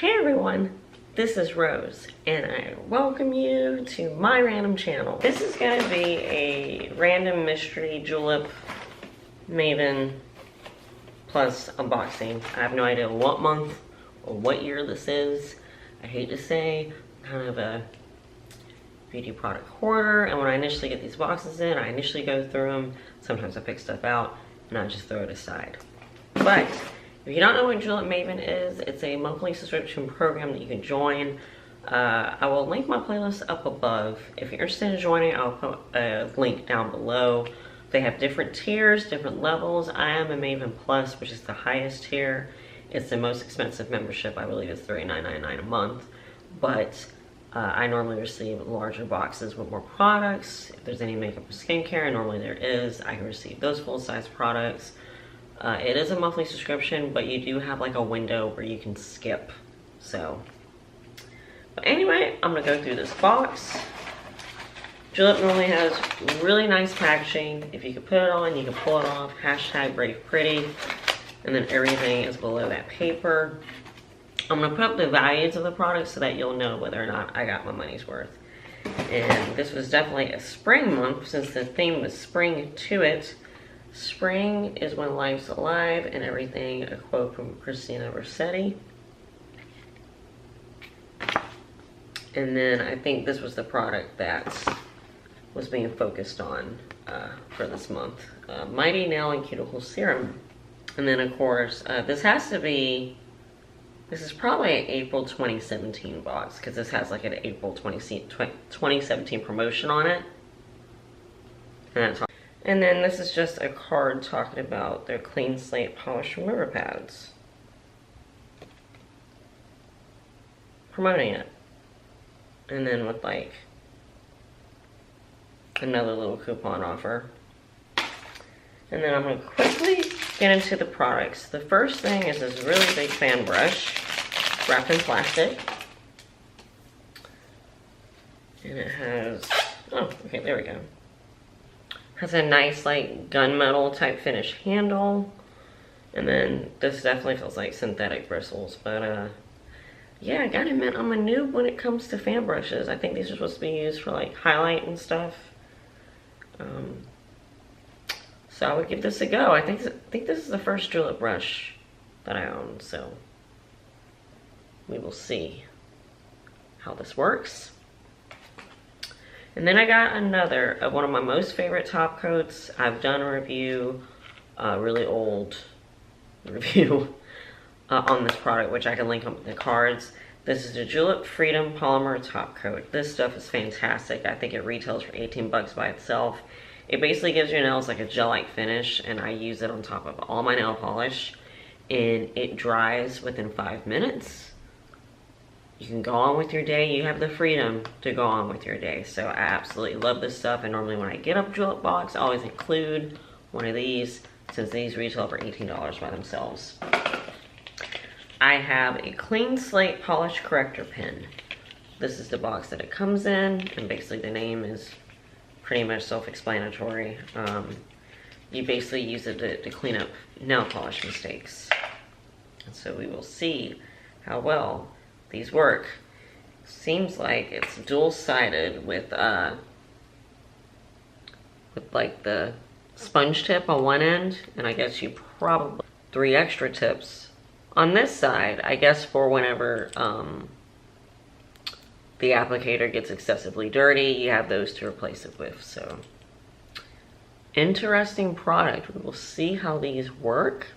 Hey everyone, this is Rose, and I welcome you to my random channel. This is going to be a random mystery Julep Maven Plus unboxing. I have no idea what month or what year this is. I hate to say, I'm kind of a beauty product hoarder, and when I initially get these boxes in, I initially go through them. Sometimes I pick stuff out, and I just throw it aside. But if you don't know what Julep Maven is, it's a monthly subscription program that you can join. I will link my playlist up above. If you're interested in joining, I'll put a link down below. They have different tiers, different levels. I am a Maven Plus, which is the highest tier. It's the most expensive membership. I believe it's $39.99 a month. But I normally receive larger boxes with more products. If there's any makeup or skincare, and normally there is, I can receive those full-size products. It is a monthly subscription, but you do have like a window where you can skip. So, but anyway, I'm gonna go through this box. Julep normally has really nice packaging. If you can put it on, you can pull it off. Hashtag Brave Pretty. And then everything is below that paper. I'm gonna put up the values of the products so that you'll know whether or not I got my money's worth. And this was definitely a spring month since the theme was spring to it. Spring is when life's alive and everything, a quote from Christina Rossetti. And then I think this was the product that was being focused on for this month. Mighty Nail and Cuticle Serum. And then of course, this is probably an April 2017 box because this has like an April 2017 promotion on it. And then this is just a card talking about their Clean Slate Polish Remover Pads. Promoting it. And then with like another little coupon offer. And then I'm going to quickly get into the products. The first thing is this really big fan brush wrapped in plastic. And it has, oh, okay, there we go. Has a nice like gunmetal type finish handle. And then this definitely feels like synthetic bristles. But yeah, I gotta admit, I'm a noob when it comes to fan brushes. I think these are supposed to be used for like highlight and stuff. So I would give this a go. I think this is the first Julep brush that I own, so we will see how this works. And then I got another of one of my most favorite top coats. I've done a review, really old review on this product, which I can link up in the cards. This is the Julep Freedom Polymer Top Coat. This stuff is fantastic. I think it retails for 18 bucks by itself. It basically gives your nails like a gel-like finish, and I use it on top of all my nail polish, and it dries within 5 minutes. You can go on with your day. You have the freedom to go on with your day. So I absolutely love this stuff, and normally when I get a Julep box, I always include one of these, since these retail for $18 by themselves. I have a Clean Slate Polish Corrector Pen. This is the box that it comes in, and basically the name is pretty much self-explanatory. You basically use it to clean up nail polish mistakes. And so we will see how well these work. Seems like it's dual-sided with like the sponge tip on one end, and I guess you probably 3 extra tips on this side, I guess, for whenever the applicator gets excessively dirty, you have those to replace it with. So interesting product. We will see how these work.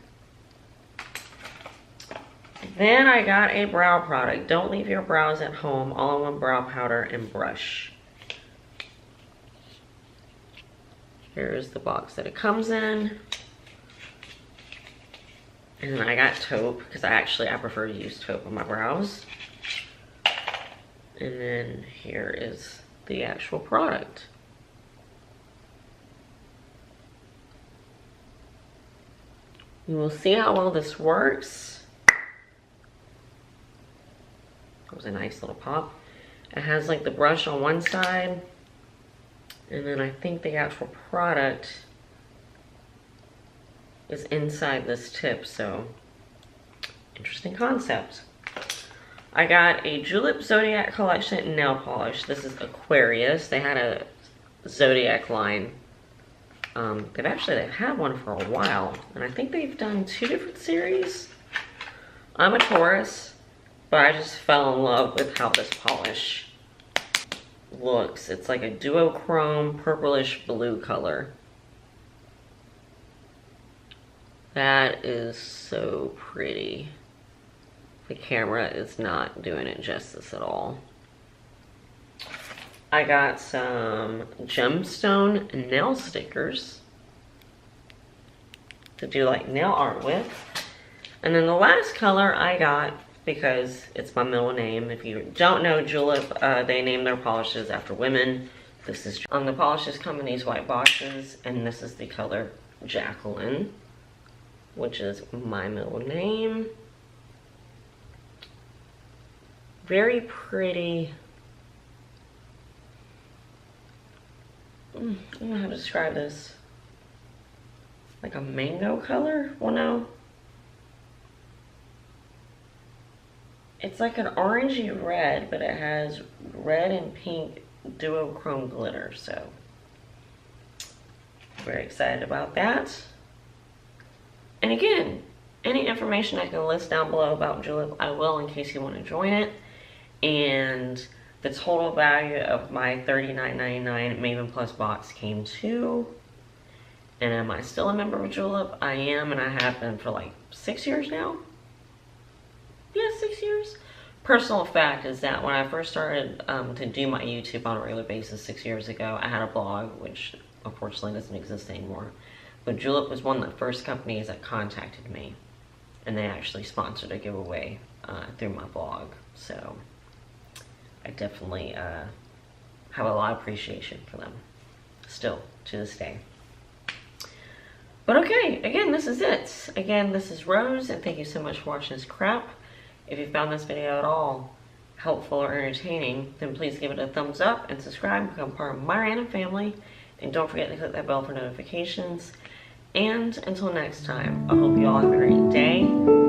Then I got a brow product. Don't leave your brows at home. All-in-one brow powder and brush. Here's the box that it comes in. And then I got taupe because I prefer to use taupe on my brows. And then here is the actual product. We will see how well this works. That was a nice little pop. It has like the brush on one side, and then I think the actual product is inside this tip, so interesting concept. I got a Julep Zodiac Collection nail polish. This is Aquarius. They had a Zodiac line. They've had one for a while, and I think they've done 2 different series. I'm a Taurus, but I just fell in love with how this polish looks. It's like a duochrome purplish blue color. That is so pretty. The camera is not doing it justice at all. I got some gemstone nail stickers to do like nail art with. And then the last color I got, because it's my middle name. If you don't know, Julep, they name their polishes after women. This is, the polishes come in these white boxes, and this is the color Jacqueline, which is my middle name. Very pretty. I don't know how to describe this. Like a mango color? Well, no. It's like an orangey red, but it has red and pink duochrome glitter, so very excited about that. And again, any information I can list down below about Julep, I will, in case you want to join it. And the total value of my $39.99 Maven Plus box came to, and am I still a member of Julep? I am, and I have been for like 6 years now. Yeah, 6 years. Personal fact is that when I first started to do my YouTube on a regular basis 6 years ago, I had a blog, which unfortunately doesn't exist anymore. But Julep was one of the first companies that contacted me, and they actually sponsored a giveaway through my blog. So I definitely have a lot of appreciation for them, still, to this day. But okay, again, this is it. Again, this is Rose, and thank you so much for watching this crap. If you found this video at all helpful or entertaining, then please give it a thumbs up and subscribe, become part of my random family. And don't forget to click that bell for notifications. And until next time, I hope you all have a great day.